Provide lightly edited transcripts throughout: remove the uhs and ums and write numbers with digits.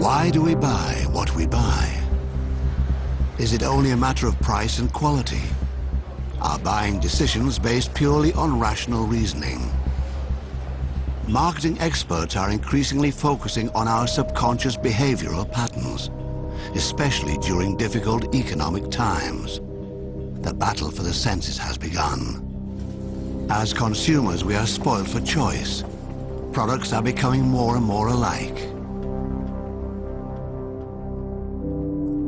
Why do we buy what we buy? Is it only a matter of price and quality? Are buying decisions based purely on rational reasoning? Marketing experts are increasingly focusing on our subconscious behavioral patterns, especially during difficult economic times. The battle for the senses has begun. As consumers, we are spoiled for choice. Products are becoming more and more alike.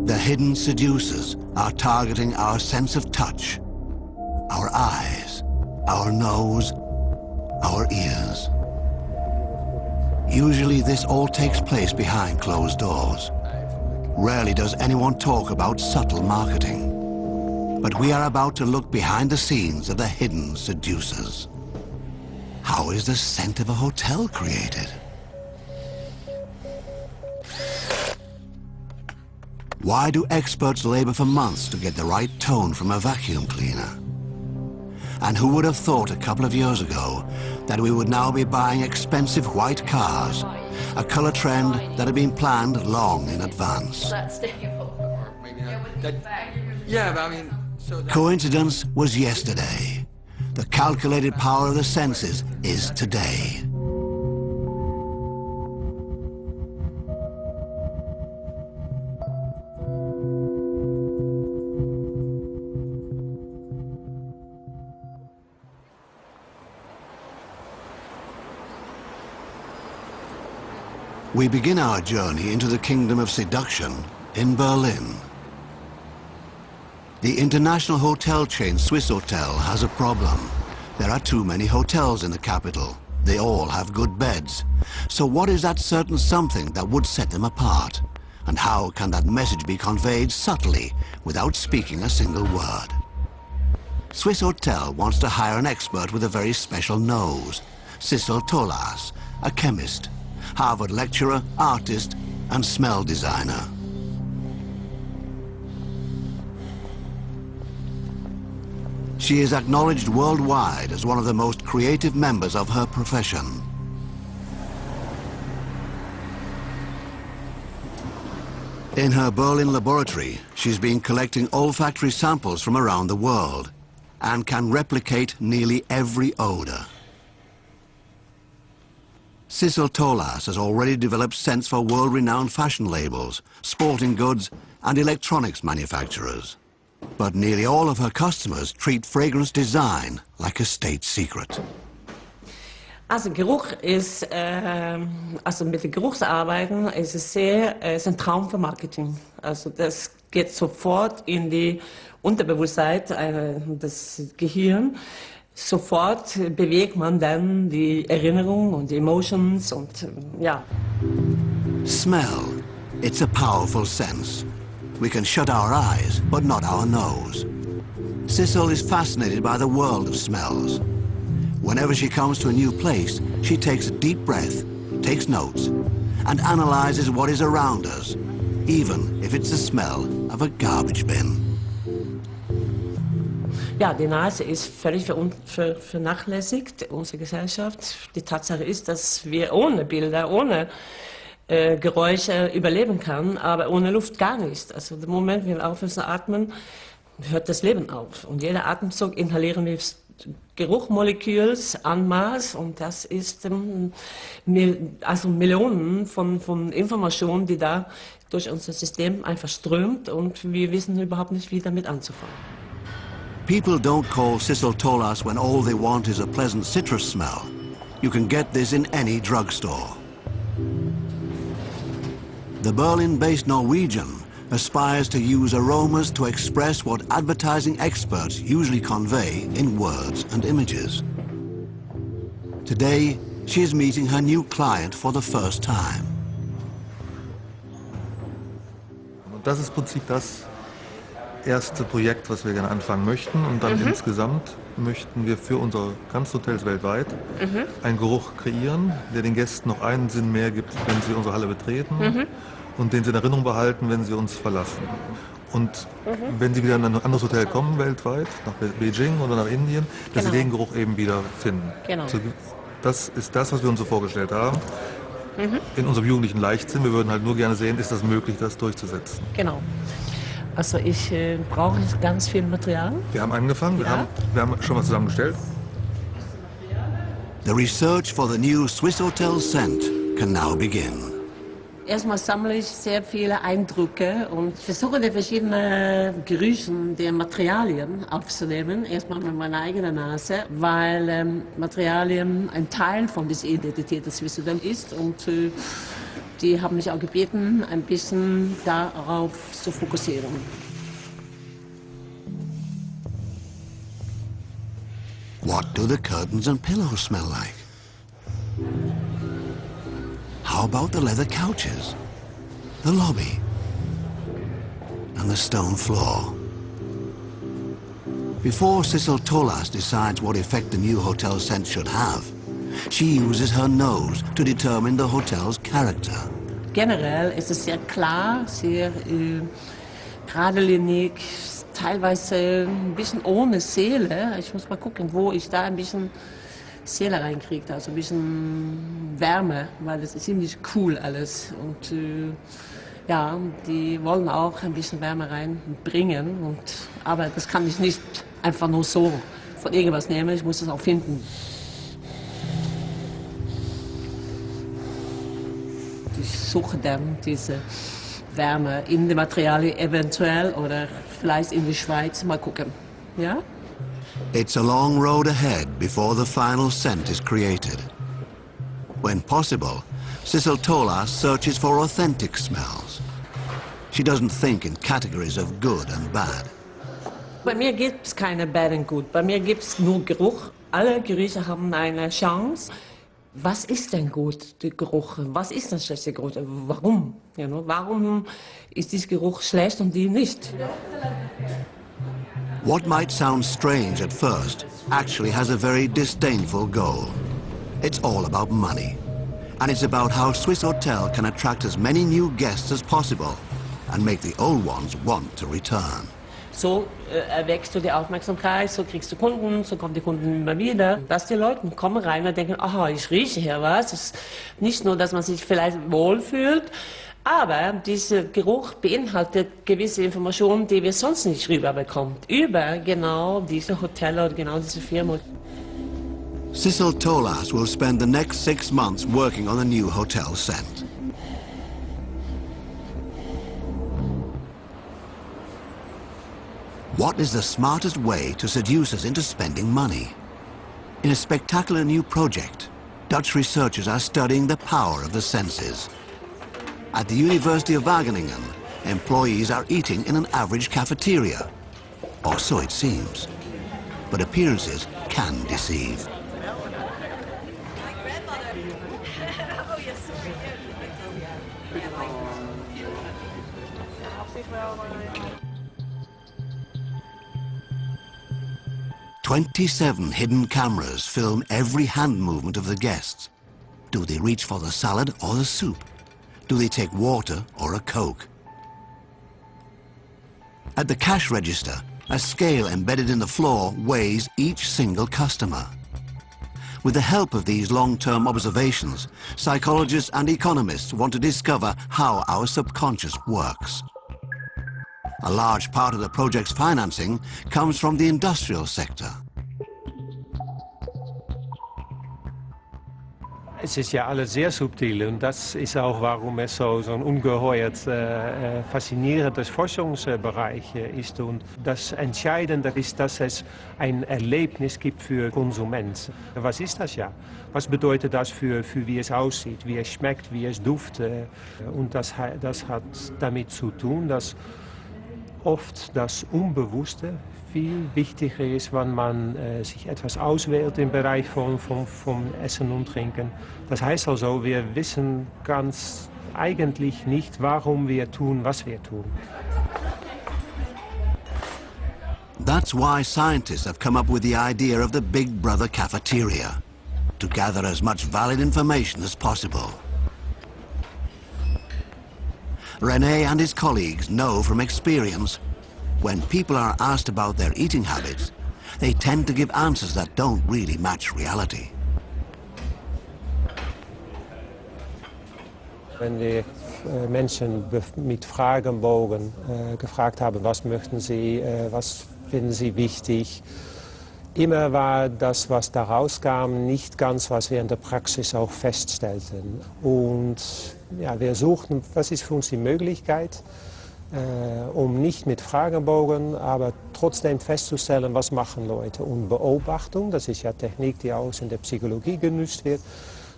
The hidden seducers are targeting our sense of touch, our eyes, our nose, our ears. Usually this all takes place behind closed doors. Rarely does anyone talk about subtle marketing. But we are about to look behind the scenes of the hidden seducers. How is the scent of a hotel created? Why do experts labor for months to get the right tone from a vacuum cleaner? And who would have thought a couple of years ago that we would now be buying expensive white cars, a color trend that had been planned long in advance? Coincidence was yesterday. The calculated power of the senses is today. We begin our journey into the kingdom of seduction in Berlin. The international hotel chain Swissôtel has a problem. There are too many hotels in the capital. They all have good beds. So what is that certain something that would set them apart? And how can that message be conveyed subtly without speaking a single word? Swissôtel wants to hire an expert with a very special nose, Sissel Tolas, a chemist, Harvard lecturer, artist, and smell designer. She is acknowledged worldwide as one of the most creative members of her profession. In her Berlin laboratory, she's been collecting olfactory samples from around the world and can replicate nearly every odor. Sissel Tolas has already developed scents for world-renowned fashion labels, sporting goods, and electronics manufacturers. But nearly all of her customers treat fragrance design like a state secret. Also Geruch ist, also mit den Geruchsarbeiten ist es sehr, ist ein Traum für Marketing. Also das geht sofort in die Unterbewusstsein, das Gehirn. Sofort bewegt man dann die Erinnerung und die Emotions und ja. Smell. It's a powerful sense. We can shut our eyes, but not our nose. Sissel is fascinated by the world of smells. Whenever she comes to a new place, she takes a deep breath, takes notes, and analyzes what is around us, even if it's the smell of a garbage bin. Ja, die Nase ist völlig vernachlässigt, unsere Gesellschaft. Die Tatsache ist, dass wir ohne Bilder, ohne Geräusche überleben können, aber ohne Luft gar nicht. Also im Moment, wenn wir aufhören zu atmen, hört das Leben auf. Und jeder Atemzug inhalieren wir Geruchmoleküls en masse und das ist also Millionen von Informationen, die da durch unser System einfach strömt und wir wissen überhaupt nicht, wie damit anzufangen. People don't call Sissel Tolas when all they want is a pleasant citrus smell. You can get this in any drugstore. The Berlin-based Norwegian aspires to use aromas to express what advertising experts usually convey in words and images. Today, she is meeting her new client for the first time. Und das ist im Prinzip das erste Projekt, was wir gerne anfangen möchten. Und dann insgesamt möchten wir für unsere ganzen Hotels weltweit einen Geruch kreieren, der den Gästen noch einen Sinn mehr gibt, wenn sie unsere Halle betreten und den sie in Erinnerung behalten, wenn sie uns verlassen. Und wenn sie wieder in ein anderes Hotel kommen weltweit, nach Beijing oder nach Indien, dass sie den Geruch eben wieder finden. Genau. Das ist das, was wir uns so vorgestellt haben. in unserem jugendlichen Leichtsinn. Wir würden halt nur gerne sehen, ist das möglich, das durchzusetzen. Genau. Also ich brauche ganz viel Material. Wir haben angefangen, wir haben schon was zusammengestellt. The research for the new Swiss Hotel scent can now begin. Erstmal sammle ich sehr viele Eindrücke und versuche die verschiedenen Gerüche der Materialien aufzunehmen. Erstmal mit meiner eigenen Nase, weil Materialien ein Teil von dieser Identität des Swiss Hotel ist. Und die haben mich auch gebeten, ein bisschen darauf zu fokussieren. What do the curtains and pillows smell like? How about the leather couches, the lobby, and the stone floor? Before Sissel Tolas decides what effect the new hotel scent should have, she uses her nose to determine the hotel's character. Generell ist es sehr klar, sehr geradlinig, teilweise ein bisschen ohne Seele. Ich muss mal gucken, wo ich da ein bisschen Seele reinkriegt, also ein bisschen Wärme, weil es ist ziemlich cool alles. Und ja, die wollen auch ein bisschen Wärme reinbringen. Aber das kann ich nicht einfach nur so von irgendwas nehmen, ich muss es auch finden. Ich suche dann diese Wärme in den Materialien eventuell oder vielleicht in die Schweiz, mal gucken. Ja? It's a long road ahead before the final scent is created. When possible, Sissel Tolas searches for authentic smells. She doesn't think in categories of good and bad. Bei mir gibt es keine Bad and Good, bei mir gibt es nur Geruch. Alle Gerüche haben eine Chance. Was ist denn gut, der Geruch? Was ist ein schlechter Geruch? Warum? You know, warum ist dieser Geruch schlecht und die nicht? What might sound strange at first actually has a very disdainful goal. It's all about money. And it's about how Swiss Hotel can attract as many new guests as possible and make the old ones want to return. So erweckst du die Aufmerksamkeit, so kriegst du Kunden, so kommen die Kunden immer wieder. Dass die Leute kommen rein und denken, aha, ich rieche hier was. Es ist nicht nur, dass man sich vielleicht wohlfühlt, aber dieser Geruch beinhaltet gewisse Informationen, die wir sonst nicht rüberbekommen. Über genau diese Hotel oder genau diese Firma. Sissel Tolas will spend the next 6 months working on a new hotel scent. What is the smartest way to seduce us into spending money? In a spectacular new project, Dutch researchers are studying the power of the senses. At the University of Wageningen, employees are eating in an average cafeteria. Or so it seems. But appearances can deceive. Oh, yes. 27 hidden cameras film every hand movement of the guests. Do they reach for the salad or the soup? Do they take water or a Coke? At the cash register, a scale embedded in the floor weighs each single customer. With the help of these long-term observations, psychologists and economists want to discover how our subconscious works. A large part of the project's financing comes from the industrial sector. Es ist ja alles sehr subtil und das ist auch, warum es so ein ungeheuert faszinierendes Forschungsbereich ist. Und das Entscheidende ist, dass es ein Erlebnis gibt für Konsumenten. Was ist das ja? Was bedeutet das für wie es aussieht, wie es schmeckt, wie es duftet? Und das hat damit zu tun, dass oft das Unbewusste viel wichtiger ist, wenn man sich etwas auswählt im Bereich vom Essen und Trinken. Das heißt also, wir wissen ganz eigentlich nicht, warum wir tun, was wir tun. That's why scientists have come up with the idea of the Big Brother cafeteria, to gather as much valid information as possible. René and his colleagues know from experience, when people are asked about their eating habits, they tend to give answers that don't really match reality. Wenn wir Menschen mit Fragenbogen gefragt haben, was möchten sie, was finden sie wichtig, immer war das, was da rauskam, nicht ganz, was wir in der Praxis auch feststellten. Und ja, wir suchten, was ist für uns die Möglichkeit, um nicht mit Fragebogen, aber trotzdem festzustellen, was machen Leute. Und Beobachtung, das ist ja Technik, die auch in der Psychologie genutzt wird,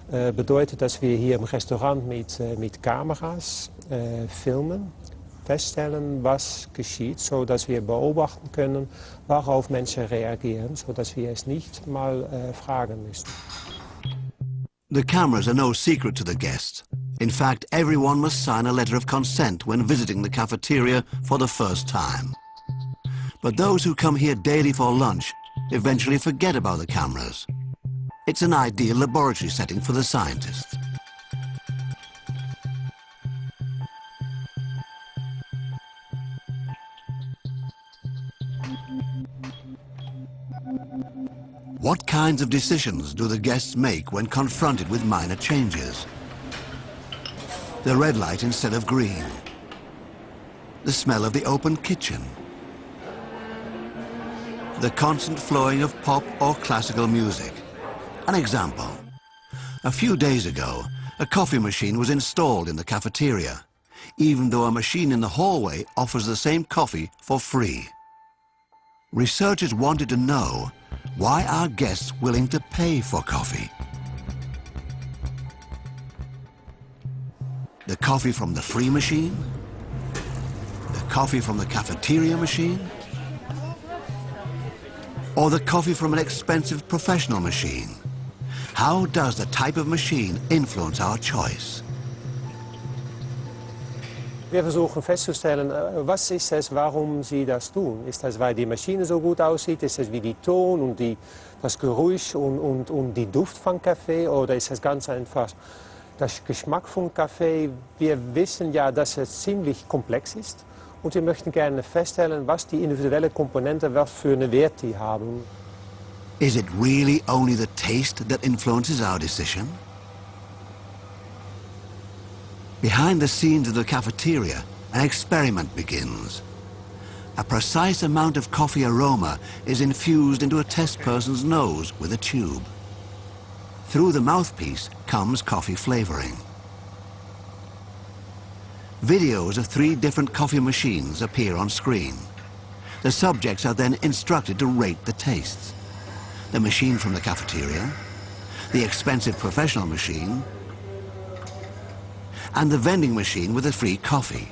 bedeutet, dass wir hier im Restaurant mit Kameras filmen, feststellen, was geschieht, sodass wir beobachten können, worauf Menschen reagieren, sodass wir es nicht mal fragen müssen. The cameras are no secret to the guests. In fact, everyone must sign a letter of consent when visiting the cafeteria for the first time. But those who come here daily for lunch eventually forget about the cameras. It's an ideal laboratory setting for the scientists. What kinds of decisions do the guests make when confronted with minor changes? The red light instead of green. The smell of the open kitchen. The constant flowing of pop or classical music. An example. A few days ago, a coffee machine was installed in the cafeteria, even though a machine in the hallway offers the same coffee for free. Researchers wanted to know, why are guests willing to pay for coffee? The coffee from the free machine? The coffee from the cafeteria machine? Or the coffee from an expensive professional machine? How does the type of machine influence our choice? Wir versuchen festzustellen, was ist es, warum sie das tun. Ist das, weil die Maschine so gut aussieht? Ist es wie die Ton und das Geräusch und die Duft von Kaffee? Oder ist es ganz einfach der Geschmack von Kaffee? Wir wissen ja, dass es ziemlich komplex ist. Und wir möchten gerne feststellen, was die individuellen Komponenten, was für einen Wert die haben. Is it really only the taste that influences our decision? Behind the scenes of the cafeteria, an experiment begins. A precise amount of coffee aroma is infused into a test person's nose with a tube. Through the mouthpiece comes coffee flavoring. Videos of 3 different coffee machines appear on screen. The subjects are then instructed to rate the tastes. The machine from the cafeteria, the expensive professional machine, and the vending machine with the free coffee.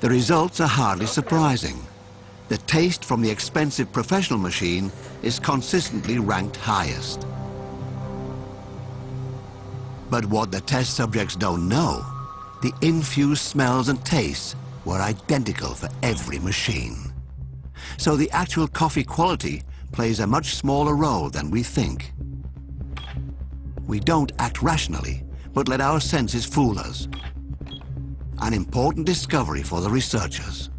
The results are hardly surprising. The taste from the expensive professional machine is consistently ranked highest. But what the test subjects don't know, the infused smells and tastes were identical for every machine. So the actual coffee quality plays a much smaller role than we think. We don't act rationally, but let our senses fool us. An important discovery for the researchers.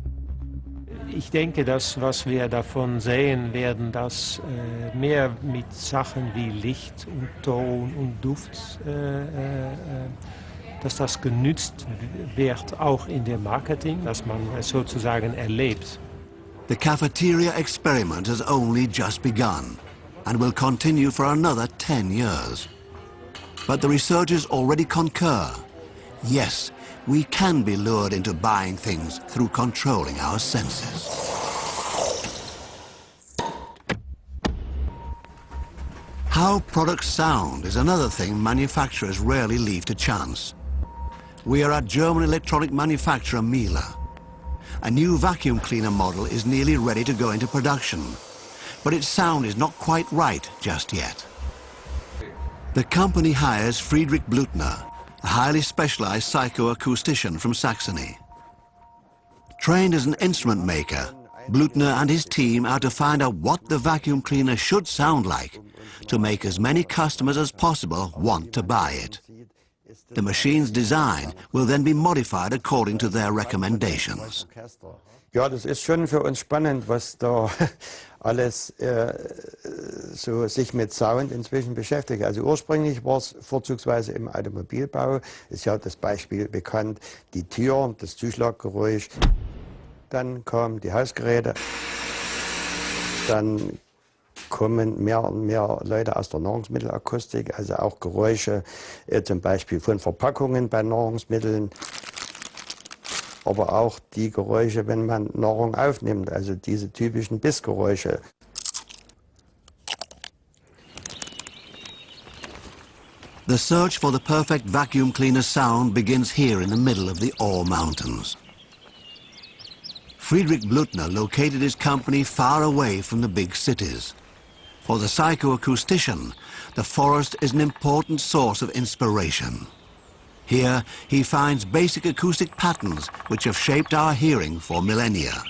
Ich denke, dass was wir davon sehen werden, dass mehr mit Sachen wie Licht und Ton und Duft, dass das genutzt wird, auch in dem Marketing, dass man es sozusagen erlebt. The cafeteria experiment has only just begun and will continue for another 10 years. But the researchers already concur. Yes, we can be lured into buying things through controlling our senses. How products sound is another thing manufacturers rarely leave to chance. We are at German electronic manufacturer Miele. A new vacuum cleaner model is nearly ready to go into production, but its sound is not quite right just yet. The company hires Friedrich Blutner, a highly specialized psychoacoustician from Saxony. Trained as an instrument maker, Blutner and his team are to find out what the vacuum cleaner should sound like to make as many customers as possible want to buy it. The machine's design will then be modified according to their recommendations. Ja, das ist schon für uns spannend, was da alles so sich mit Sound inzwischen beschäftigt. Also ursprünglich war es vorzugsweise im Automobilbau, ist ja das Beispiel bekannt, die Tür, das Zuschlaggeräusch. Dann kamen die Hausgeräte, dann kommen mehr und mehr Leute aus der Nahrungsmittelakustik, also auch Geräusche, zum Beispiel von Verpackungen bei Nahrungsmitteln, aber auch die Geräusche, wenn man Nahrung aufnimmt, also diese typischen Bissgeräusche. The search for the perfect vacuum cleaner sound begins here in the middle of the Ore Mountains. Friedrich Blutner located his company far away from the big cities. For the psychoacoustician, the forest is an important source of inspiration. Here, he finds basic acoustic patterns which have shaped our hearing for millennia.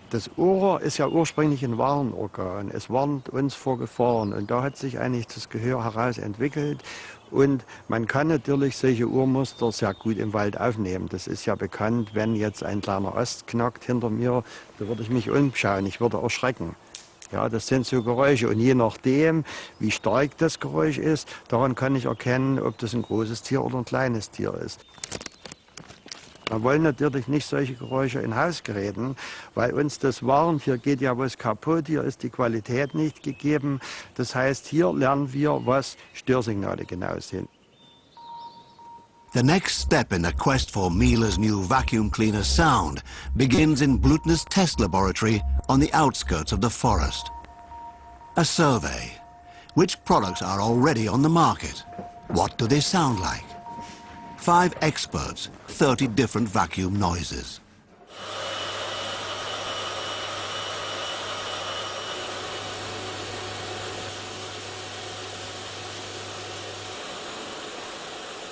Das Ohr ist ja ursprünglich ein Warnorgan. Es warnt uns vor Gefahren und da hat sich eigentlich das Gehör heraus entwickelt. Und man kann natürlich solche Ohrmuster sehr gut im Wald aufnehmen. Das ist ja bekannt, wenn jetzt ein kleiner Ast knackt hinter mir, da würde ich mich umschauen, ich würde erschrecken. Ja, das sind so Geräusche und je nachdem, wie stark das Geräusch ist, daran kann ich erkennen, ob das ein großes Tier oder ein kleines Tier ist. Wir wollen natürlich nicht solche Geräusche in Hausgeräten, weil uns das warnt, hier geht ja was kaputt, hier ist die Qualität nicht gegeben. Das heißt, hier lernen wir, was Störsignale genau sind. The next step in the quest for Miele's new vacuum cleaner sound begins in Blutner's test laboratory on the outskirts of the forest. A survey. Which products are already on the market? What do they sound like? 5 experts, 30 different vacuum noises.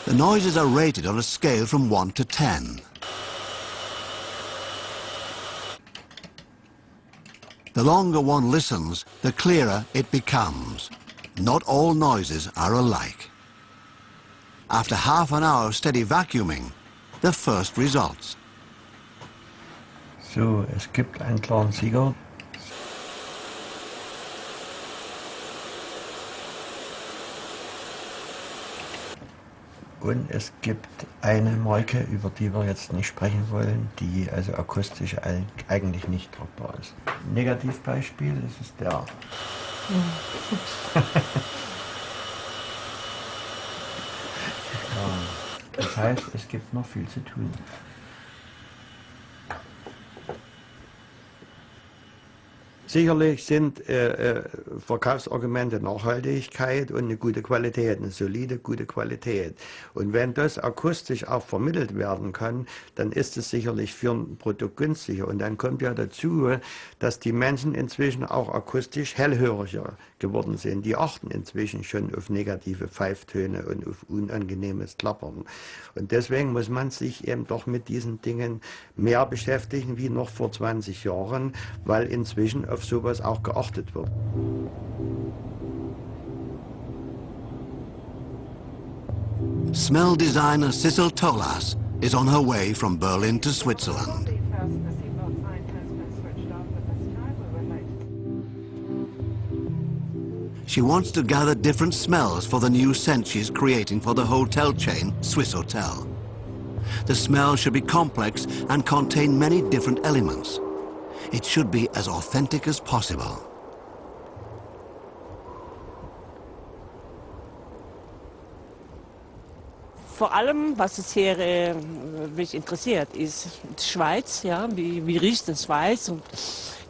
The noises are rated on a scale from 1 to 10. The longer one listens, the clearer it becomes. Not all noises are alike. After half an hour of steady vacuuming, the first results. So, es gibt einen klaren Sieger. Und es gibt eine Marke, über die wir jetzt nicht sprechen wollen, die also akustisch eigentlich nicht druckbar ist. Negativbeispiel, das ist der. Das heißt, es gibt noch viel zu tun. Sicherlich sind Verkaufsargumente Nachhaltigkeit und eine gute Qualität, eine solide, gute Qualität. Und wenn das akustisch auch vermittelt werden kann, dann ist es sicherlich für ein Produkt günstiger. Und dann kommt ja dazu, dass die Menschen inzwischen auch akustisch hellhöriger geworden sind. Die achten inzwischen schon auf negative Pfeiftöne und auf unangenehmes Klappern. Und deswegen muss man sich eben doch mit diesen Dingen mehr beschäftigen wie noch vor 20 Jahren, weil inzwischen auf sowas auch geachtet wird. Smell designer Sissel Tolas is on her way from Berlin to Switzerland. She wants to gather different smells for the new scent she's creating for the hotel chain Swiss Hotel. The smell should be complex and contain many different elements. It should be as authentic as possible. Vor allem, was es hier mich interessiert, ist die Schweiz. Ja? Wie riecht die Schweiz? Und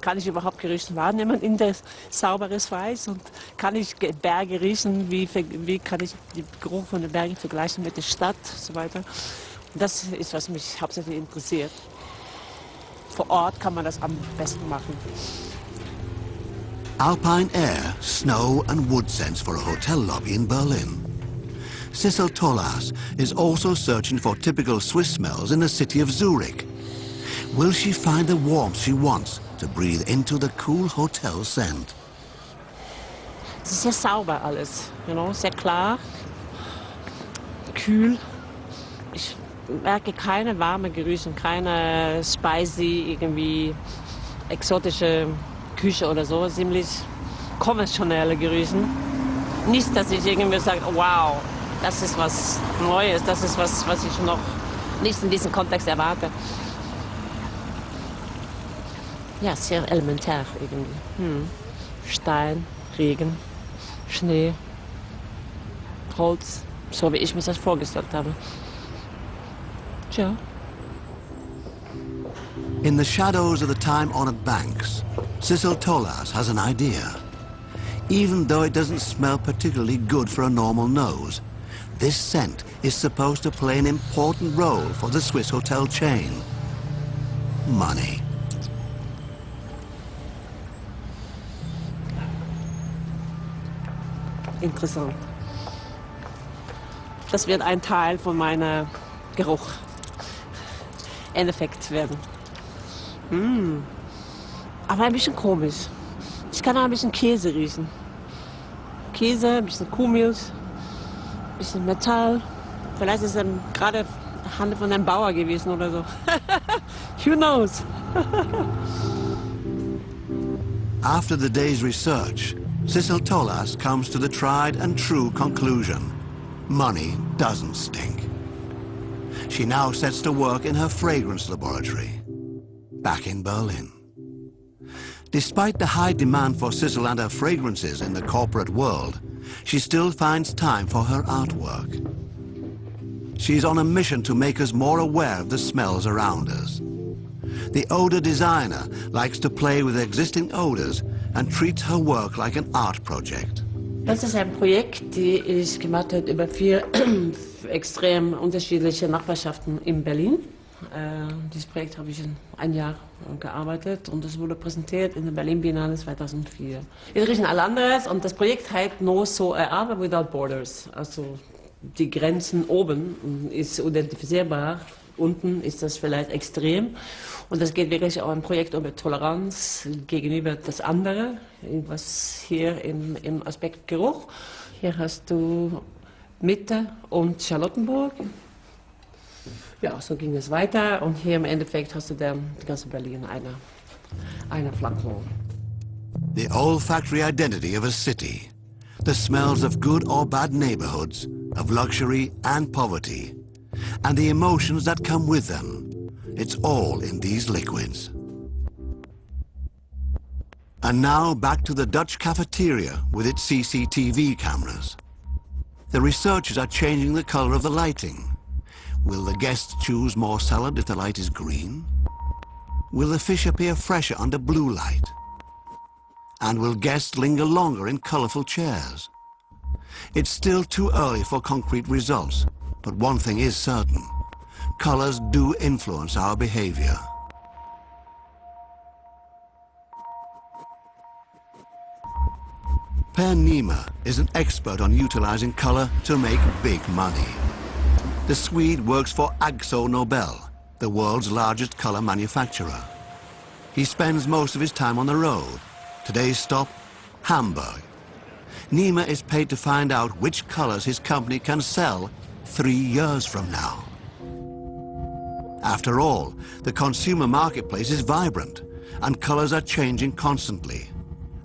kann ich überhaupt Gerüche wahrnehmen in der sauberen Schweiz? Und kann ich Berge riechen? Wie kann ich den Geruch von den Bergen vergleichen mit der Stadt und so weiter? Und das ist, was mich hauptsächlich interessiert. Vor Ort kann man das am besten machen. Alpine air, snow and wood scents for a hotel lobby in Berlin. Sissel Tolas is also searching for typical Swiss smells in the city of Zurich. Will she find the warmth she wants to breathe into the cool hotel scent? Es ist sehr sauber alles, sehr klar, kühl. Ich merke keine warmen Gerüche, keine spicy, irgendwie exotische Küche oder so, ziemlich konventionelle Größen. Nicht, dass ich irgendwie sage, wow, das ist was Neues, das ist was ich noch nicht in diesem Kontext erwarte. Ja, sehr elementär irgendwie. Stein, Regen, Schnee, Holz, so wie ich mir das vorgestellt habe. Tja. In the shadows of the time-honored banks, Cecil Tolas has an idea. Even though it doesn't smell particularly good for a normal nose, this scent is supposed to play an important role for the Swiss hotel chain. Money. Interessant. Das wird ein Teil von meinem Geruch. Endeffekt werden. Aber ein bisschen komisch. Ich kann auch ein bisschen Käse riechen. Käse, ein bisschen Kuhmilch, ein bisschen Metall. Vielleicht ist es gerade Hand von einem Bauer gewesen oder so. Who knows? After the day's research, Cecil Tolas comes to the tried and true conclusion. Money doesn't stink. She now sets to work in her fragrance laboratory, back in Berlin. Despite the high demand for Cecil and her fragrances in the corporate world, she still finds time for her artwork. She's on a mission to make us more aware of the smells around us. The odor designer likes to play with existing odors and treats her work like an art project. Das ist ein Projekt, das ich gemacht habe über 4 extrem unterschiedliche Nachbarschaften in Berlin. Dieses Projekt habe ich in ein Jahr gearbeitet und es wurde präsentiert in der Berlin Biennale 2004. Wir riechen alle anders und das Projekt heißt No So Art Without Borders. Also die Grenzen oben ist identifizierbar, unten ist das vielleicht extrem. Und es geht wirklich auch ein Projekt über Toleranz gegenüber das andere, was hier im Aspekt Geruch. Hier hast du Mitte und Charlottenburg. Ja, so ging es weiter und hier im Endeffekt hast du dann die ganze Berlin eine Flankung. The olfactory identity of a city, the smells of good or bad neighborhoods, of luxury and poverty, and the emotions that come with them. It's all in these liquids. And now back to the Dutch cafeteria with its CCTV cameras. The researchers are changing the color of the lighting. Will the guests choose more salad if the light is green? Will the fish appear fresher under blue light? And will guests linger longer in colorful chairs? It's still too early for concrete results, but one thing is certain. Colors do influence our behavior. Per Nima is an expert on utilizing color to make big money. The Swede works for Akzo Nobel, the world's largest color manufacturer. He spends most of his time on the road. Today's stop, Hamburg. Nima is paid to find out which colors his company can sell 3 years from now. After all, the consumer marketplace is vibrant and colors are changing constantly.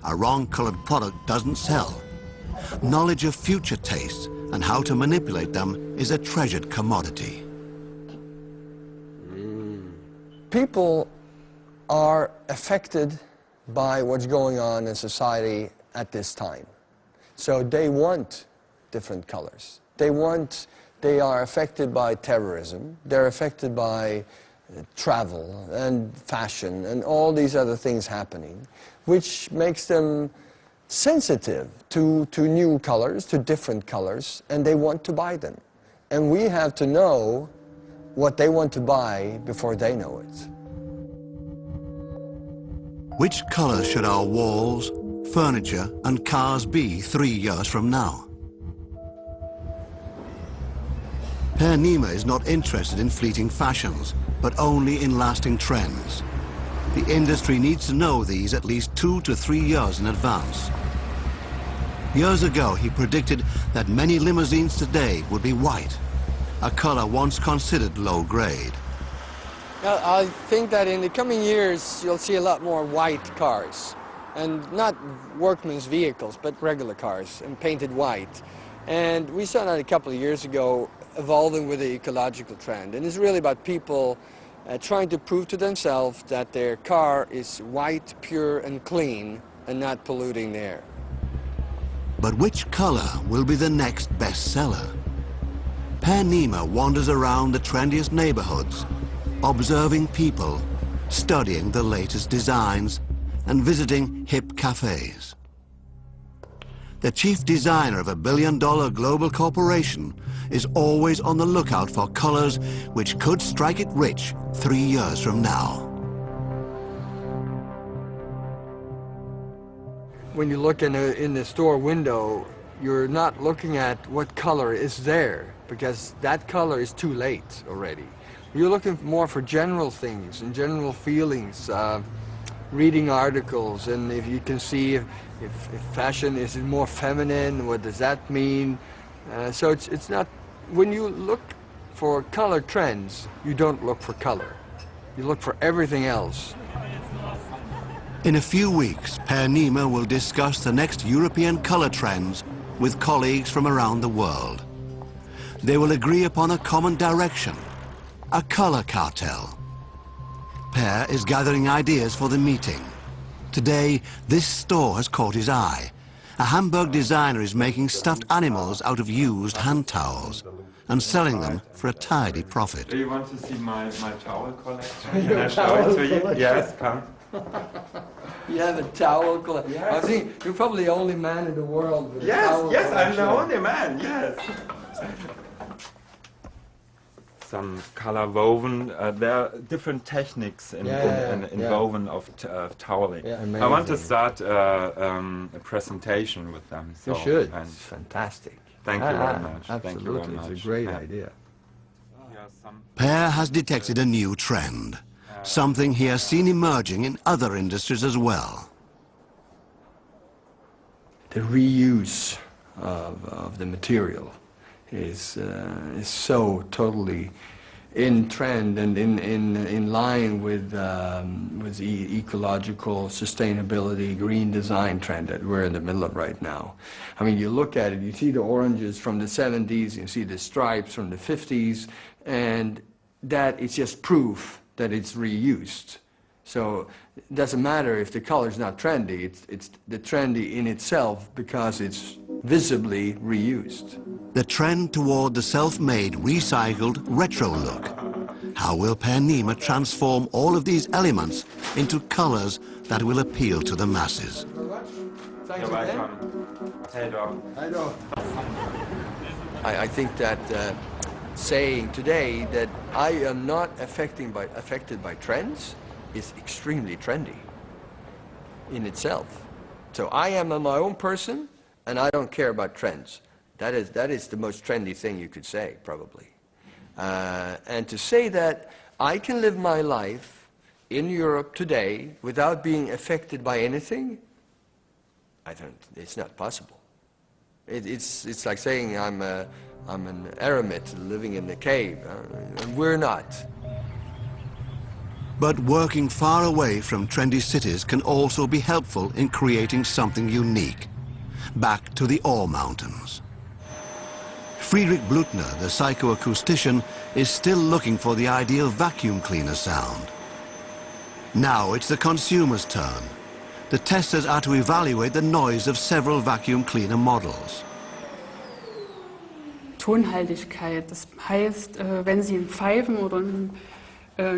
A wrong-colored product doesn't sell. Knowledge of future tastes and how to manipulate them is a treasured commodity. People are affected by what's going on in society at this time. So they want different colors. They are affected by terrorism. They're affected by travel and fashion and all these other things happening, which makes them sensitive to new colors, to different colors, and they want to buy them. And we have to know what they want to buy before they know it. Which colors should our walls, furniture and cars be 3 years from now? Per Nima is not interested in fleeting fashions, but only in lasting trends. The industry needs to know these at least 2 to 3 years in advance. Years ago, he predicted that many limousines today would be white, a color once considered low grade. I think that in the coming years, you'll see a lot more white cars. and not workmen's vehicles, but regular cars, and painted white. And we saw that a couple of years ago evolving with the ecological trend. And it's really about people trying to prove to themselves that their car is white, pure, and clean, and not polluting the air. But which color will be the next bestseller? Per Nima wanders around the trendiest neighborhoods, observing people, studying the latest designs, and visiting hip cafes. The chief designer of a billion-dollar global corporation is always on the lookout for colors which could strike it rich 3 years from now. When you look in the store window, you're not looking at what color is there, because that color is too late already. You're looking more for general things and general feelings, reading articles, and if you can see if fashion is more feminine, what does that mean? So it's not, when you look for color trends, you don't look for color. You look for everything else. In a few weeks, Per Nima will discuss the next European color trends with colleagues from around the world. They will agree upon a common direction, a color cartel. Per is gathering ideas for the meeting. Today, this store has caught his eye. A Hamburg designer is making stuffed animals out of used hand towels and selling them for a tidy profit. Do you want to see my towel collection? Can I show it to you? Yes, come. You have a towel collection. Yes. I think you're probably the only man in the world with a Yes, towel yes, I'm collection. the only man, yes. Some color woven, there are different techniques in woven of toweling. Yeah, I want to amazing. start a presentation with them. So, You should. and It's fantastic. thank you very much. Absolutely, Thank you very much. it's a great Yeah. idea. Here are some- Per has detected a new trend, something he has seen emerging in other industries as well. The reuse of the material is so totally in trend and in line with the ecological sustainability green design trend that we're in the middle of right now. I mean, you look at it, you see the oranges from the 70s, you see the stripes from the 50s, and that is just proof that it's reused. So it doesn't matter if the color's not trendy, it's the trendy in itself because it's visibly reused. The trend toward the self-made, recycled, retro look. How will Per Nima transform all of these elements into colors that will appeal to the masses? You're welcome. Hey, dog. I think that saying today that I am not affected by trends is extremely trendy in itself. So I am my own person, and I don't care about trends. That is the most trendy thing you could say, probably. And to say that I can live my life in Europe today without being affected by anything, it's not possible. It's like saying I'm an eremit living in a cave, and we're not. But working far away from trendy cities can also be helpful in creating something unique. Back to the ore mountains. Friedrich Blutner, the psychoacoustician, is still looking for the ideal vacuum cleaner sound. Now it's the consumer's turn. The testers are to evaluate the noise of several vacuum cleaner models. Tonhaltigkeit, das heißt, wenn Sie ein Pfeifen oder ein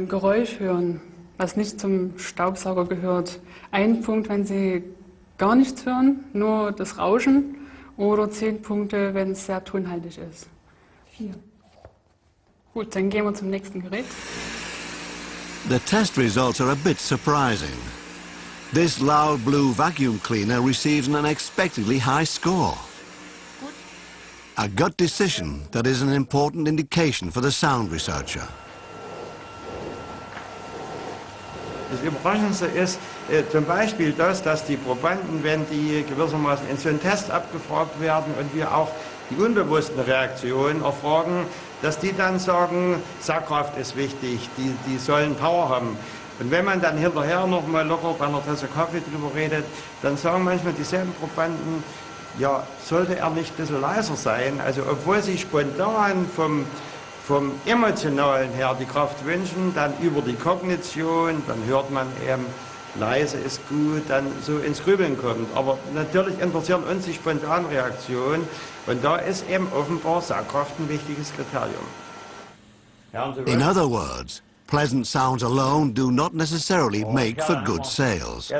Geräusch hören, was nicht zum Staubsauger gehört, ein Punkt, wenn Sie gar nichts hören, nur das Rauschen, oder 10 Punkte, wenn es sehr tonhaltig ist. 4. Gut, dann gehen wir zum nächsten Gerät. The test results are a bit surprising. This loud blue vacuum cleaner receives an unexpectedly high score. A gut decision that is an important indication for the sound researcher. Das Überraschendste ist zum Beispiel das, dass die Probanden, wenn die gewissermaßen in so einen Test abgefragt werden und wir auch die unbewussten Reaktionen erfragen, dass die dann sagen, Saugkraft ist wichtig, die sollen Power haben. Und wenn man dann hinterher noch mal locker bei einer Tasse Kaffee drüber redet, dann sagen manchmal dieselben Probanden, ja, sollte er nicht ein bisschen leiser sein? Also obwohl sie spontan vom Emotionalen her die Kraft wünschen, dann über die Kognition, dann hört man eben, leise ist gut, dann so ins Grübeln kommt. Aber natürlich interessieren uns die Spontanreaktion und da ist eben offenbar Saugkraft ein wichtiges Kriterium. In other words, pleasant sounds alone do not necessarily make for good sales.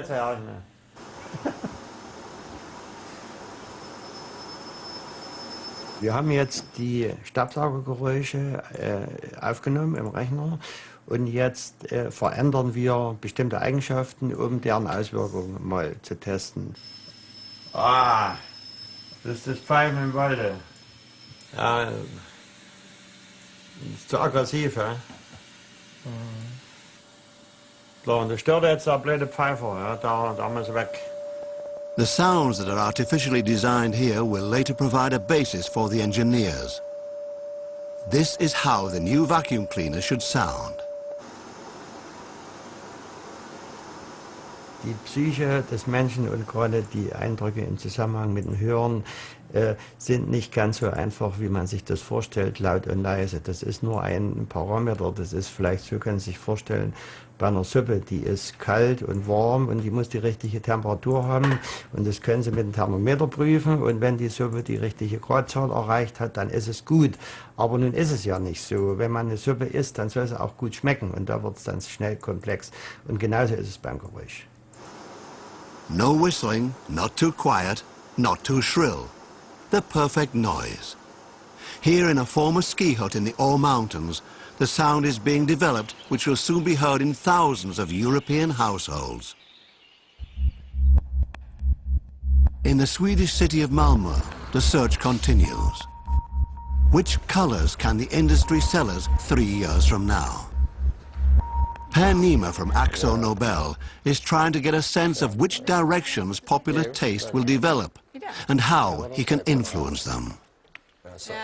Wir haben jetzt die Staubsaugergeräusche aufgenommen im Rechner und jetzt verändern wir bestimmte Eigenschaften, um deren Auswirkungen mal zu testen. Ah, das ist das Pfeifen im Walde. Ja, das ist zu aggressiv, ja? Klar, und das stört jetzt der blöde Pfeifer, ja? Da muss er weg. The sounds that are artificially designed here will later provide a basis for the engineers. This is how the new vacuum cleaner should sound. Die Psyche des Menschen und gerade die Eindrücke im Zusammenhang mit dem Hören sind nicht ganz so einfach, wie man sich das vorstellt, laut und leise. Das ist nur ein Parameter, das ist vielleicht, so können Sie sich vorstellen, bei einer Suppe, die ist kalt und warm und die muss die richtige Temperatur haben und das können Sie mit dem Thermometer prüfen und wenn die Suppe die richtige Gradzahl erreicht hat, dann ist es gut. Aber nun ist es ja nicht so. Wenn man eine Suppe isst, dann soll es auch gut schmecken und da wird es dann schnell komplex und genauso ist es beim Geräusch. No whistling, not too quiet, not too shrill. The perfect noise. Here in a former ski hut in the Ore Mountains, the sound is being developed which will soon be heard in thousands of European households. In the Swedish city of Malmö, the search continues. Which colors can the industry sell us 3 years from now? Per Niemer from Axo Nobel is trying to get a sense of which directions popular taste will develop and how he can influence them.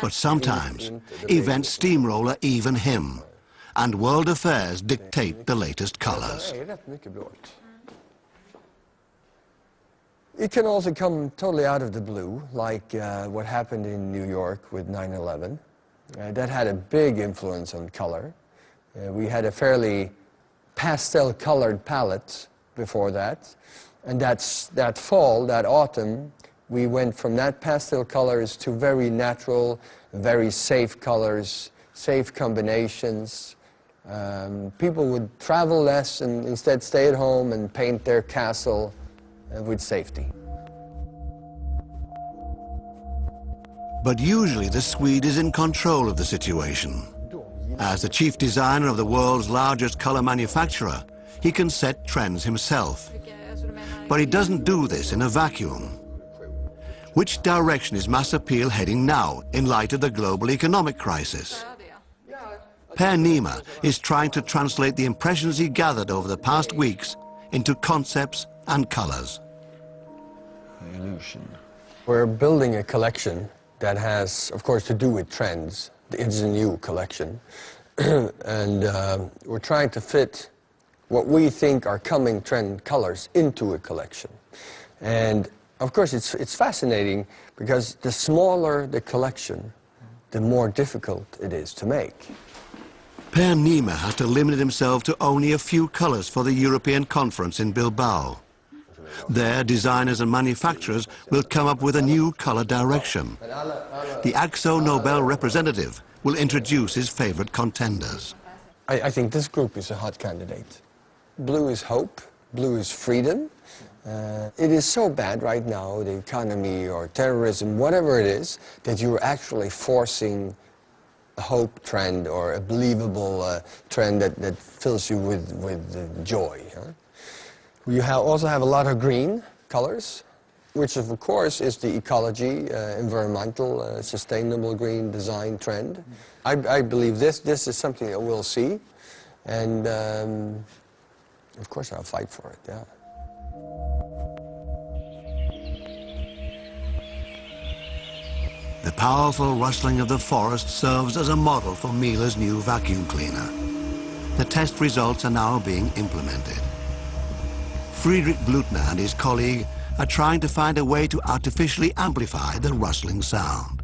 But sometimes events steamroller even him, and world affairs dictate the latest colors. It can also come totally out of the blue, like what happened in New York with 9/11. That had a big influence on color. We had a fairly pastel-colored palette before that, and that fall, that autumn, we went from that pastel colors to very natural, very safe colors, safe combinations. People would travel less and instead stay at home and paint their castle with safety. But usually the Swede is in control of the situation. As the chief designer of the world's largest color manufacturer, he can set trends himself. But he doesn't do this in a vacuum. Which direction is mass appeal heading now in light of the global economic crisis? Per Niemer is trying to translate the impressions he gathered over the past weeks into concepts and colors. We're building a collection that has, of course, to do with trends. It's a new collection. And we're trying to fit what we think are coming trend colors into a collection. And of course, it's fascinating because the smaller the collection, the more difficult it is to make. Per Niemer has to limit himself to only a few colors for the European conference in Bilbao. There, designers and manufacturers will come up with a new color direction. The Axo Nobel representative will introduce his favorite contenders. I think this group is a hot candidate. Blue is hope, blue is freedom. It is so bad right now, the economy or terrorism, whatever it is, that you're actually forcing a hope trend or a believable trend that fills you with joy. Huh? You also have a lot of green colors, which of course is the ecology, environmental, sustainable green design trend. I believe this is something that we'll see, and of course I'll fight for it, yeah. The powerful rustling of the forest serves as a model for Miele's new vacuum cleaner. The test results are now being implemented. Friedrich Blutner and his colleague are trying to find a way to artificially amplify the rustling sound.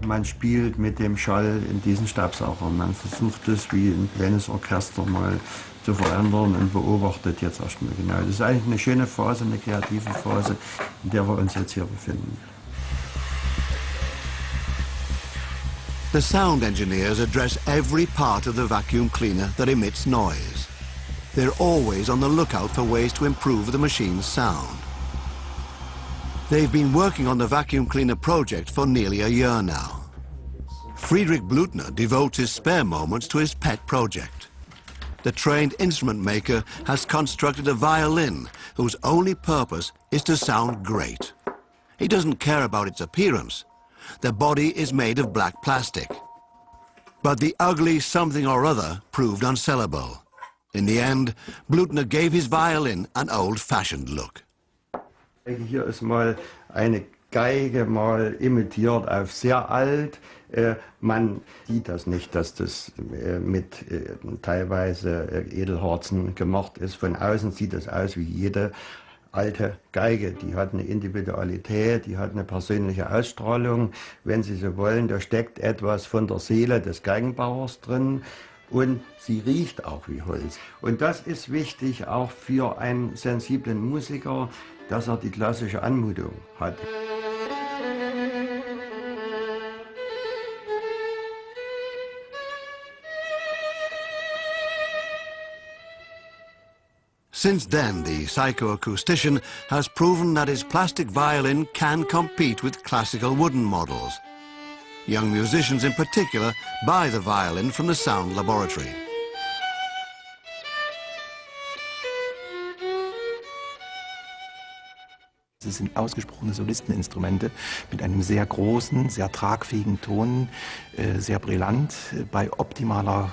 Man spielt mit dem Schall in diesen Staubsaugern. Man versucht es wie ein kleines Orchester mal zu verändern und beobachtet jetzt erstmal genau. Das ist eigentlich eine schöne Phase, eine kreative Phase, in der wir uns jetzt hier befinden. The sound engineers address every part of the vacuum cleaner that emits noise. They're always on the lookout for ways to improve the machine's sound. They've been working on the vacuum cleaner project for nearly a year now. Friedrich Blutner devotes his spare moments to his pet project. The trained instrument maker has constructed a violin whose only purpose is to sound great. He doesn't care about its appearance. The body is made of black plastic. But the ugly something or other proved unsellable. In the end, Blutner gave his violin an old-fashioned look. Hier ist mal eine Geige mal imitiert auf sehr alt. Man sieht das nicht, dass das mit teilweise Edelharzen gemacht ist. Von außen sieht es aus wie jede alte Geige. Die hat eine Individualität, die hat eine persönliche Ausstrahlung. Wenn Sie so wollen, da steckt etwas von der Seele des Geigenbauers drin. Und sie riecht auch wie Holz. Und das ist wichtig auch für einen sensiblen Musiker, dass er die klassische Anmutung hat. Since then, the psychoacoustician has proven that his plastic violin can compete with classical wooden models. Young musicians in particular buy the violin from the Sound Laboratory. Sie sind ausgesprochene Solisteninstrumente mit einem sehr großen, sehr tragfähigen Ton, sehr brillant, bei optimalem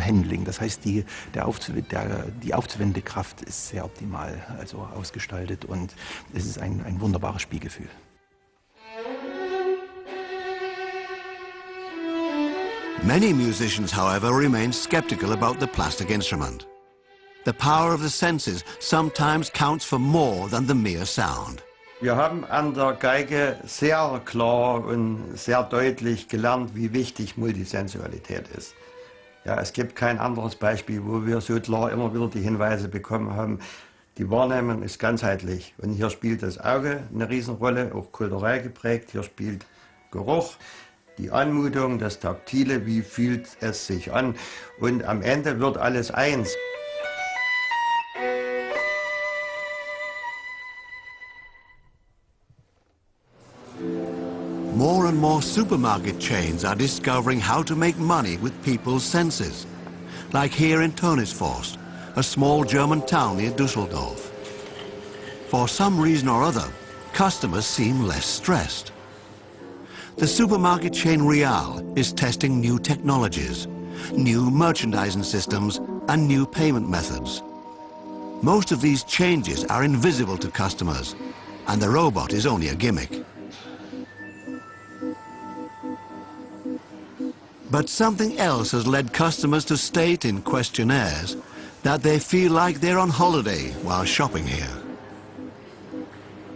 Handling. Das heißt, die aufzuwendende Kraft ist sehr optimal also ausgestaltet und es ist ein wunderbares Spielgefühl. Many musicians, however, remain skeptical about the plastic instrument. The power of the senses sometimes counts for more than the mere sound. Wir haben an der Geige sehr klar und sehr deutlich gelernt, wie wichtig Multisensualität ist. Ja, es gibt kein anderes Beispiel, wo wir so klar immer wieder die Hinweise bekommen haben, die Wahrnehmung ist ganzheitlich. Und hier spielt das Auge eine Riesenrolle, auch kulturell geprägt. Hier spielt Geruch, die Anmutung, das Taktile, wie fühlt es sich an. Und am Ende wird alles eins. More and more supermarket chains are discovering how to make money with people's senses. Like here in Tönisforst, a small German town near Düsseldorf. For some reason or other, customers seem less stressed. The supermarket chain Real is testing new technologies, new merchandising systems and new payment methods. Most of these changes are invisible to customers, and the robot is only a gimmick. But something else has led customers to state in questionnaires that they feel like they're on holiday while shopping here.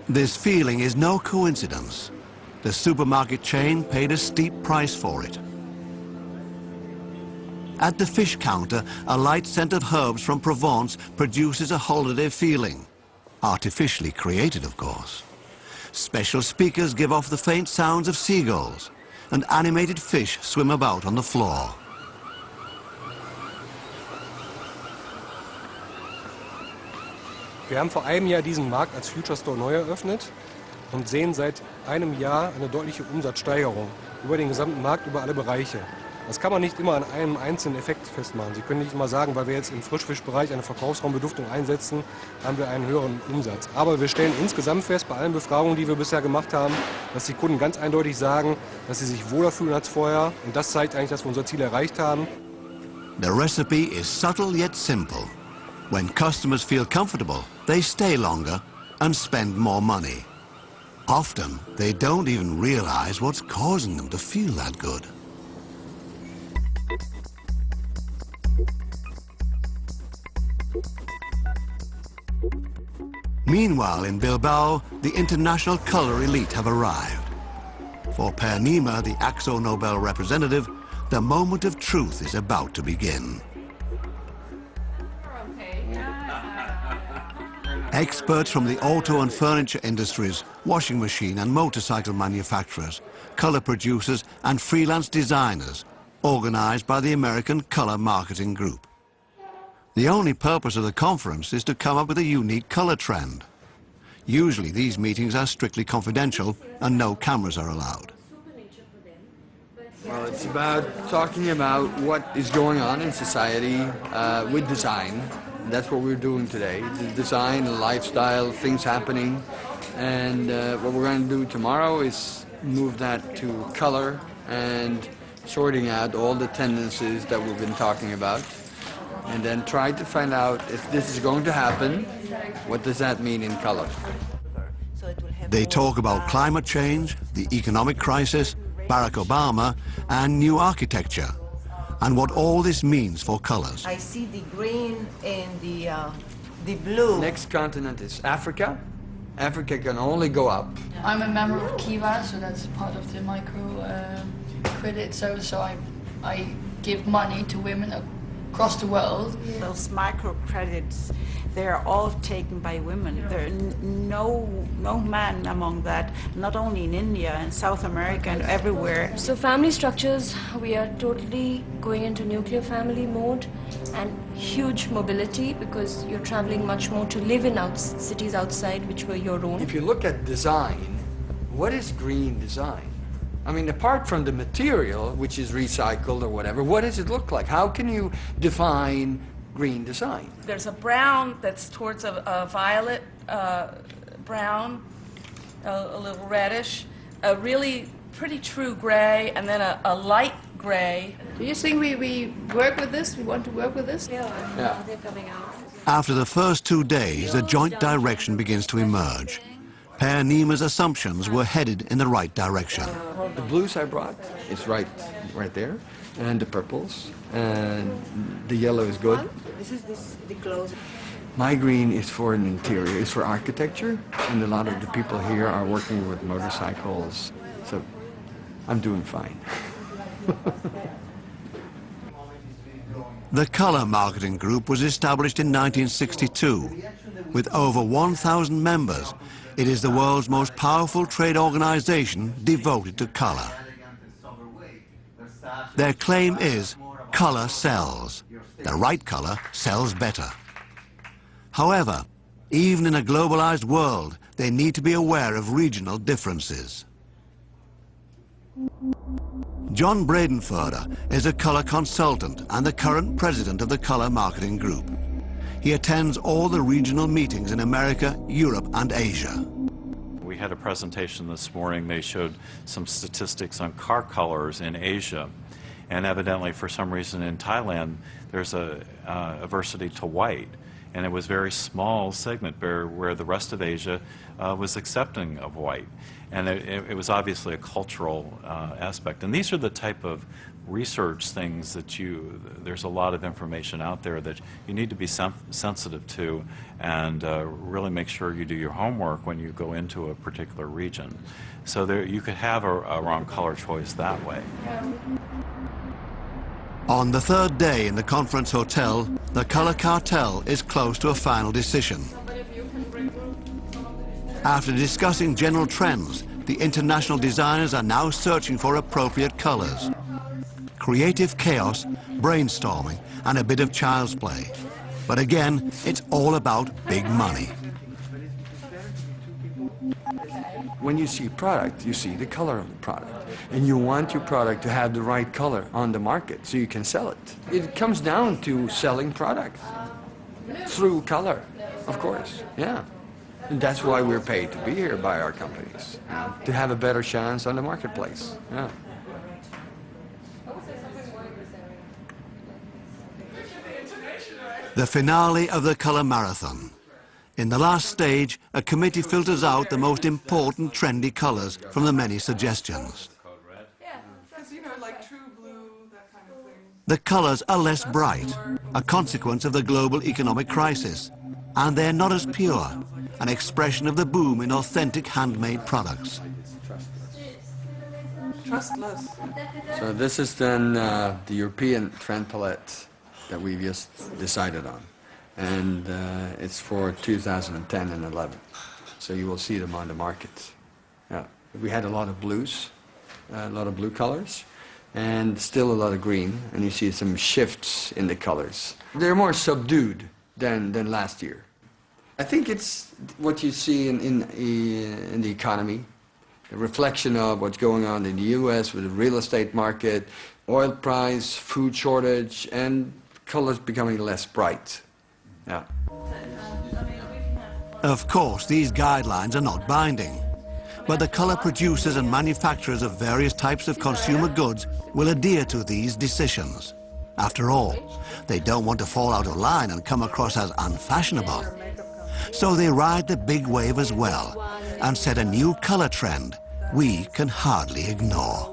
This feeling is no coincidence. The supermarket chain paid a steep price for it. At the fish counter, a light scent of herbs from Provence produces a holiday feeling. Artificially created, of course. Special speakers give off the faint sounds of seagulls, and animated fish swim about on the floor. Wir haben vor einem Jahr diesen Markt als Future Store neu eröffnet und sehen seit einem Jahr eine deutliche Umsatzsteigerung über den gesamten Markt, über alle Bereiche. Das kann man nicht immer an einem einzelnen Effekt festmachen. Sie können nicht immer sagen, weil wir jetzt im Frischfischbereich eine Verkaufsraumbeduftung einsetzen, haben wir einen höheren Umsatz. Aber wir stellen insgesamt fest, bei allen Befragungen, die wir bisher gemacht haben, dass die Kunden ganz eindeutig sagen, dass sie sich wohler fühlen als vorher. Und das zeigt eigentlich, dass wir unser Ziel erreicht haben. The recipe is subtle yet simple. When customers feel comfortable, they stay longer and spend more money. Often, they don't even realize what's causing them to feel that good. Meanwhile, in Bilbao, the international color elite have arrived. For Per Nima, the AXO Nobel representative, the moment of truth is about to begin. Experts from the auto and furniture industries, washing machine and motorcycle manufacturers, color producers and freelance designers, organized by the American Color Marketing Group. The only purpose of the conference is to come up with a unique color trend. Usually these meetings are strictly confidential and no cameras are allowed. Well, it's about talking about what is going on in society with design. That's what we're doing today. The design, the lifestyle, things happening. And what we're going to do tomorrow is move that to color and sorting out all the tendencies that we've been talking about. And then try to find out if this is going to happen, what does that mean in color? They talk about climate change, the economic crisis, Barack Obama, and new architecture, and what all this means for colors. I see the green and the blue. Next continent is Africa. Africa can only go up. I'm a member of QUE, so that's part of the micro credit service, so I give money to women across the world. Those microcredits, they're all taken by women. There are no man among that, not only in India and South America and everywhere. So family structures, we are totally going into nuclear family mode and huge mobility because you're traveling much more to live in cities outside which were your own. If you look at design, what is green design? I mean, apart from the material, which is recycled or whatever, what does it look like? How can you define green design? There's a brown that's towards a violet brown, a little reddish, a really pretty true gray, and then a light gray. Do you think we work with this? We want to work with this? Yeah. They're coming out. After the first 2 days, a joint direction begins to emerge. Per Nima's assumptions were headed in the right direction. The blues I brought is right there, and the purples, and the yellow is good. This is the clothes. My green is for an interior, it's for architecture, and a lot of the people here are working with motorcycles, so I'm doing fine. The Color Marketing Group was established in 1962. With over 1,000 members, it is the world's most powerful trade organization devoted to color. Their claim is, color sells. The right color sells better. However, even in a globalized world, they need to be aware of regional differences. John Bradenfurter is a color consultant and the current president of the Color Marketing Group. He attends all the regional meetings in America, Europe, and Asia. We had a presentation this morning. They showed some statistics on car colors in Asia. And evidently, for some reason in Thailand, there's a aversity to white. And it was a very small segment where the rest of Asia was accepting of white. And it was obviously a cultural aspect. And these are the type of research things that there's a lot of information out there that you need to be sensitive to and really make sure you do your homework when you go into a particular region. So you could have a wrong color choice that way. On the third day in the conference hotel, the color cartel is close to a final decision. After discussing general trends, the international designers are now searching for appropriate colors. Creative chaos, brainstorming, and a bit of child's play. But again, it's all about big money. When you see product, you see the color of the product. And you want your product to have the right color on the market so you can sell it. It comes down to selling product through color, of course, yeah. And that's why we're paid to be here by our companies, to have a better chance on the marketplace, yeah. The finale of the Color Marathon. In the last stage, a committee filters out the most important trendy colors from the many suggestions. The colors are less bright, a consequence of the global economic crisis, and they're not as pure, an expression of the boom in authentic handmade products. Trustless. So this is then the European trend palette that we just decided on. And it's for 2010 and 11. So you will see them on the market. Yeah. We had a lot of blues, a lot of blue colors, and still a lot of green. And you see some shifts in the colors. They're more subdued than last year. I think it's what you see in the economy, the reflection of what's going on in the US with the real estate market, oil price, food shortage, and colors becoming less bright. Yeah. Of course, these guidelines are not binding, but the color producers and manufacturers of various types of consumer goods will adhere to these decisions. After all, they don't want to fall out of line and come across as unfashionable. So they ride the big wave as well and set a new color trend we can hardly ignore.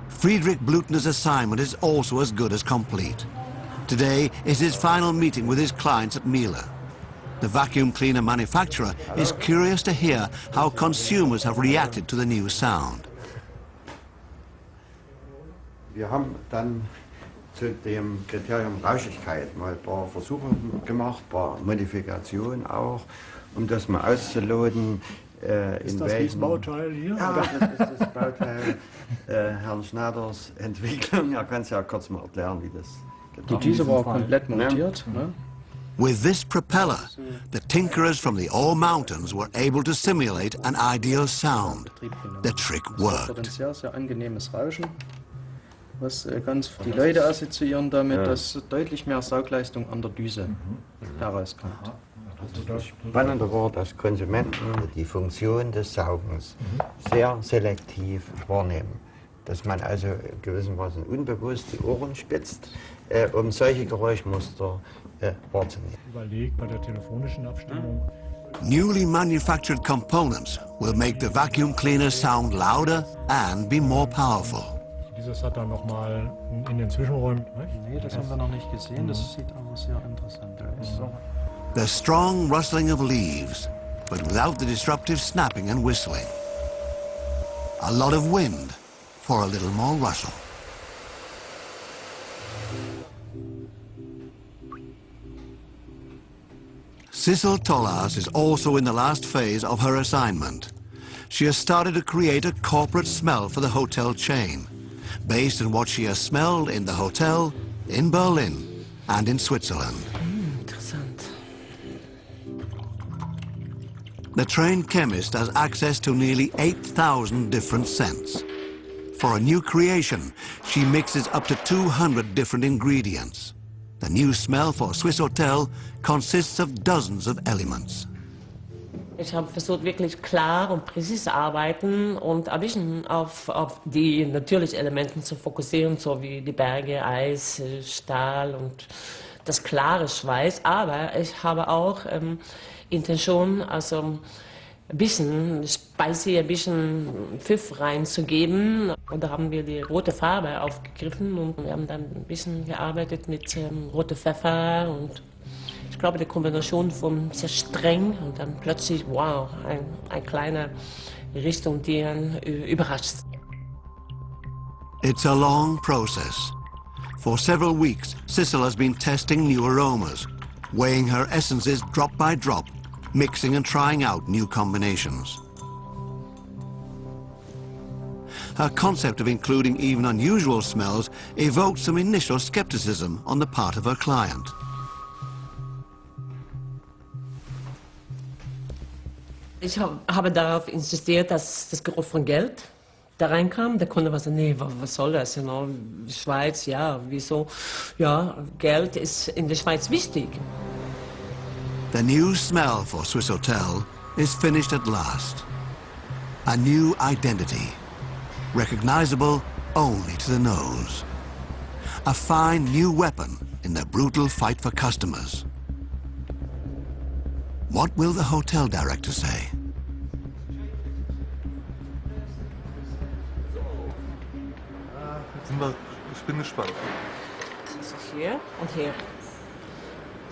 Friedrich Blutner's assignment is also as good as complete. Today is his final meeting with his clients at Miele. The vacuum cleaner manufacturer is curious to hear how consumers have reacted to the new sound. Wir haben dann zu dem Kriterium Rauschigkeit mal ein paar Versuche gemacht, ein paar Modifikationen auch, das mal auszuloten. Ist das dieses Bauteil hier? Ja, das ist das Bauteil Herrn Schneiders Entwicklung. Er kann es ja kurz mal erklären, wie das getan ist. Diese war komplett montiert. Ne? With this propeller, the tinkerers from the Ore Mountains were able to simulate an ideal sound. The trick worked. Das ist ein sehr angenehmes Rauschen, was die Leute assoziieren damit, dass deutlich mehr Saugleistung an der Düse herauskommt. Das Spannende war, dass Konsumenten die Funktion des Saugens sehr selektiv wahrnehmen. Dass man also gewissermaßen unbewusst die Ohren spitzt, solche Geräuschmuster wahrzunehmen. Überlegt bei der telefonischen Abstimmung. Newly manufactured components will make the vacuum cleaner sound louder and be more powerful. Dieses hat dann nochmal in den Zwischenräumen. Nee, das haben wir noch nicht gesehen. Das sieht aber sehr interessant aus. The strong rustling of leaves, but without the disruptive snapping and whistling. A lot of wind for a little more rustle. Sissel Tollas is also in the last phase of her assignment. She has started to create a corporate smell for the hotel chain, based on what she has smelled in the hotel, in Berlin, and in Switzerland. The trained chemist has access to nearly 8,000 different scents. For a new creation, she mixes up to 200 different ingredients. The new smell for Swiss Hotel consists of dozens of elements. Ich habe versucht, wirklich klar und präzise zu arbeiten und ein bisschen auf die natürlichen Elemente zu fokussieren, so wie die Berge, Eis, Stahl und das klare Schweiß. Aber ich habe auch Intention, also ein bisschen Spicy, ein bisschen Pfiff reinzugeben. Und da haben wir die rote Farbe aufgegriffen und wir haben dann ein bisschen gearbeitet mit rotem Pfeffer und ich glaube, die Kombination von sehr streng und dann plötzlich, wow, eine kleine Richtung, die einen überrascht. It's a long process. For several weeks, Sissel has been testing new aromas, weighing her essences drop by drop, mixing and trying out new combinations. Her concept of including even unusual smells evoked some initial skepticism on the part of her client. Ich habe darauf insistiert, dass das Geruch von Geld da reinkam. Der Kunde war so, nee, was soll das? You know? Schweiz, ja, wieso? Ja, Geld ist in der Schweiz wichtig. The new smell for Swiss Hotel is finished at last. A new identity, recognizable only to the nose. a fine new weapon in the brutal fight for customers. What will the hotel director say? Ich bin gespannt. Das ist hier und hier.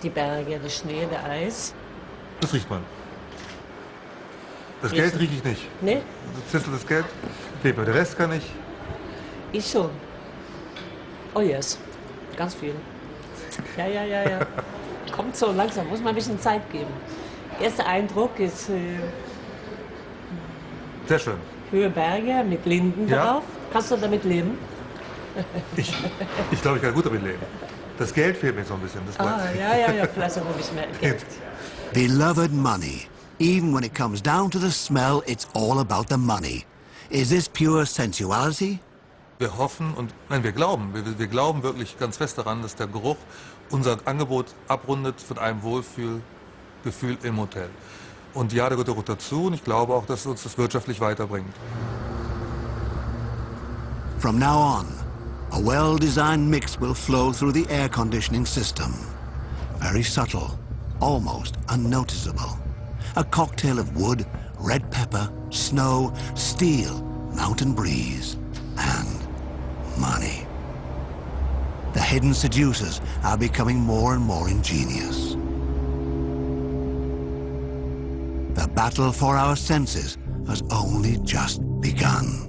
Die Berge, der Schnee, der Eis. Das riecht man. Das Geld rieche ich nicht. Nee? Zistel das Geld, Kleber, der Rest kann ich. Ich schon. Oh yes, ganz viel. Ja. Kommt so langsam, muss man ein bisschen Zeit geben. Erster Eindruck ist sehr schön. Höhe Berge mit Linden drauf. Kannst du damit leben? Ich glaube, ich kann gut damit leben. Das Geld fehlt mir so ein bisschen. Das Ja, vielleicht auch ein bisschen mehr Geld. Beloved money. Even when it comes down to the smell, it's all about the money. Is this pure sensuality? Wir hoffen und nein, wir glauben. Wir glauben wirklich ganz fest daran, dass der Geruch unser Angebot abrundet von einem Wohlfühlgefühl im Hotel. Und ja, der gehört auch dazu und ich glaube auch, dass uns das wirtschaftlich weiterbringt. From now on, a well-designed mix will flow through the air conditioning system. Very subtle, almost unnoticeable. A cocktail of wood, red pepper, snow, steel, mountain breeze, and money. The hidden seducers are becoming more and more ingenious. The battle for our senses has only just begun.